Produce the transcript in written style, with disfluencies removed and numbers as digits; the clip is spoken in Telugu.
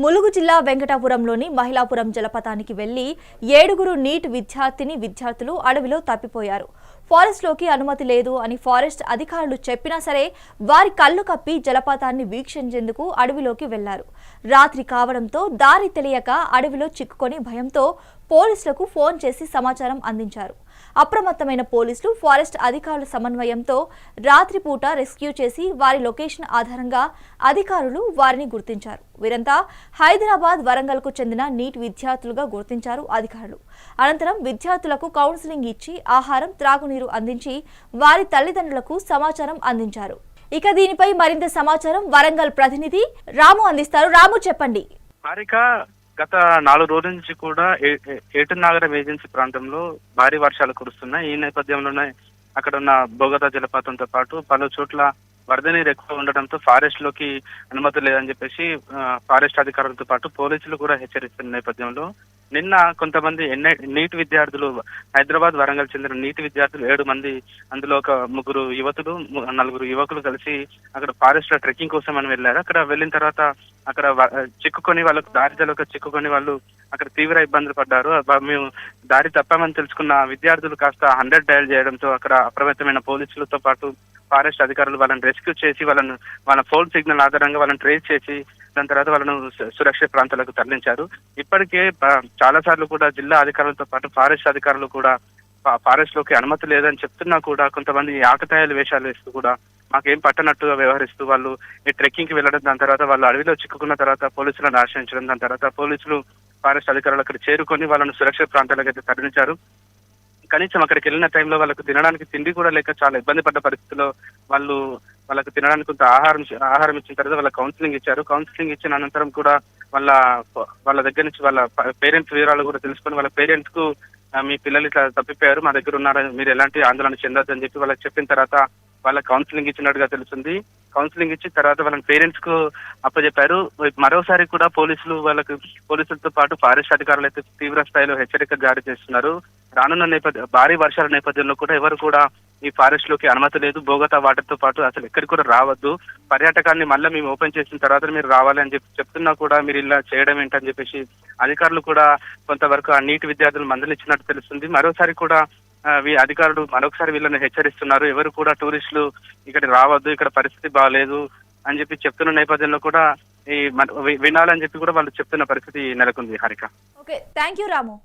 ములుగు జిల్లా వెంకటాపురంలోని మహిళాపురం జలపాతానికి వెళ్లి 7 నీట్ విద్యార్థులు అడవిలో తప్పిపోయారు. ఫారెస్ట్లోకి అనుమతి లేదు అని ఫారెస్ట్ అధికారులు చెప్పినా సరే వారి కళ్ళు కప్పి జలపాతాన్ని వీక్షించేందుకు అడవిలోకి వెళ్లారు. రాత్రి కావడంతో దారి తెలియక అడవిలో చిక్కుకొని భయంతో పోలీసులకు ఫోన్ చేసి సమాచారం అందించారు. అప్రమత్తమైన పోలీసులు ఫారెస్ట్ అధికారుల సమన్వయంతో రాత్రిపూట రెస్క్యూ చేసి వారి లొకేషన్ ఆధారంగా అధికారులు వారిని గుర్తించారు. వీరంతా హైదరాబాద్, వరంగల్కు చెందిన నీట్ విద్యార్థులుగా గుర్తించారు అధికారులు. అనంతరం విద్యార్థులకు కౌన్సిలింగ్ ఇచ్చి ఆహారం, త్రాగునీరు అందించి వారి తల్లిదండ్రులకు సమాచారం అందించారు. ఇక దీనిపై మరింత సమాచారం వరంగల్ ప్రతినిధి రాము అందిస్తారు. రాము, చెప్పండి. గత 4 రోజుల నుంచి కూడా ఏటునాగరం ఏజెన్సీ ప్రాంతంలో భారీ వర్షాలు కురుస్తున్నాయి. ఈ నేపథ్యంలోనే అక్కడ ఉన్న బోగతా జలపాతంతో పాటు పలు చోట్ల వరద నీరు ఎక్కువ ఉండడంతో ఫారెస్ట్ లోకి అనుమతి లేదని చెప్పేసి ఫారెస్ట్ అధికారులతో పాటు పోలీసులు కూడా హెచ్చరిస్తున్న నేపథ్యంలో నిన్న కొంతమంది నీట్ విద్యార్థులు, హైదరాబాద్, వరంగల్ చెందిన నీట్ విద్యార్థులు 7 మంది, అందులో ఒక 3 యువతులు, 4 యువకులు కలిసి అక్కడ ఫారెస్ట్ లో ట్రెక్కింగ్ కోసం అని వెళ్ళారు. అక్కడ వెళ్ళిన తర్వాత అక్కడ చిక్కుకొని వాళ్ళకు దారి తెలవక చిక్కుకొని వాళ్ళు అక్కడ తీవ్ర ఇబ్బందులు పడ్డారు. మేము దారి తప్పామని తెలుసుకున్న విద్యార్థులు కాస్త 100 డయల్ చేయడంతో అక్కడ అప్రమత్తమైన పోలీసులతో పాటు ఫారెస్ట్ అధికారులు వాళ్ళని రెస్క్యూ చేసి వాళ్ళ ఫోన్ సిగ్నల్ ఆధారంగా వాళ్ళని ట్రేస్ చేసి దాని తర్వాత వాళ్ళను సురక్షిత ప్రాంతాలకు తరలించారు. ఇప్పటికే చాలా సార్లు కూడా జిల్లా అధికారులతో పాటు ఫారెస్ట్ అధికారులు కూడా ఫారెస్ట్ లోకి అనుమతి లేదని చెప్తున్నా కూడా కొంతమంది ఆకతాయిల వేషాలు వేస్తూ కూడా మాకేం పట్టనట్టుగా వ్యవహరిస్తూ వాళ్ళు ఈ ట్రెక్కింగ్ కి వెళ్ళడం, దాని తర్వాత వాళ్ళు అడవిలో చిక్కుకున్న తర్వాత పోలీసులను ఆశ్రయించడం, దాని తర్వాత పోలీసులు ఫారెస్ట్ అధికారులు అక్కడ చేరుకొని వాళ్ళను సురక్షిత ప్రాంతాలకు అయితే తరలించారు. కనీసం అక్కడికి వెళ్ళిన టైంలో వాళ్ళకు తినడానికి తిండి కూడా లేక చాలా ఇబ్బంది పడ్డ పరిస్థితిలో వాళ్ళకు తినడానికి కొంత ఆహారం ఇచ్చిన తర్వాత వాళ్ళ కౌన్సిలింగ్ ఇచ్చారు. కౌన్సిలింగ్ ఇచ్చిన అనంతరం కూడా వాళ్ళ దగ్గర నుంచి వాళ్ళ పేరెంట్స్ వివరాలు కూడా తెలుసుకొని వాళ్ళ పేరెంట్స్ కు మీ పిల్లలు ఇట్లా తప్పిపోయారు, మా దగ్గర ఉన్నారని, మీరు ఎలాంటి ఆందోళన చెందొద్దని చెప్పి వాళ్ళకి చెప్పిన తర్వాత వాళ్ళ కౌన్సిలింగ్ ఇచ్చినట్టుగా తెలుస్తుంది. కౌన్సిలింగ్ ఇచ్చిన తర్వాత వాళ్ళని పేరెంట్స్ కు అప్పచెప్పారు. మరోసారి కూడా పోలీసులతో పాటు ఫారెస్ట్ అధికారులు అయితే తీవ్ర స్థాయిలో హెచ్చరిక జారీ చేస్తున్నారు. రానున్న భారీ వర్షాల నేపథ్యంలో కూడా ఎవరు కూడా ఈ ఫారెస్ట్ లోకి అనుమతి లేదు, బోగతా వాటర్ తో పాటు అసలు ఎక్కడికి కూడా రావద్దు, పర్యాటకాన్ని మళ్ళీ మేము ఓపెన్ చేసిన తర్వాత మీరు రావాలి అని చెప్తున్నా కూడా మీరు ఇలా చేయడం ఏంటని చెప్పేసి అధికారులు కూడా కొంతవరకు ఆ నీటి విద్యార్థులు మందలిచ్చినట్టు తెలుస్తుంది. మరోసారి కూడా అధికారులు మరొకసారి వీళ్ళని హెచ్చరిస్తున్నారు. ఎవరు కూడా టూరిస్టులు ఇక్కడ రావద్దు, ఇక్కడ పరిస్థితి బాగాలేదు అని చెప్పి చెప్తున్న నేపథ్యంలో కూడా వినాలని చెప్పి కూడా వాళ్ళు చెప్తున్న పరిస్థితి నెలకొంది. Harika, okay, thank you Ramu.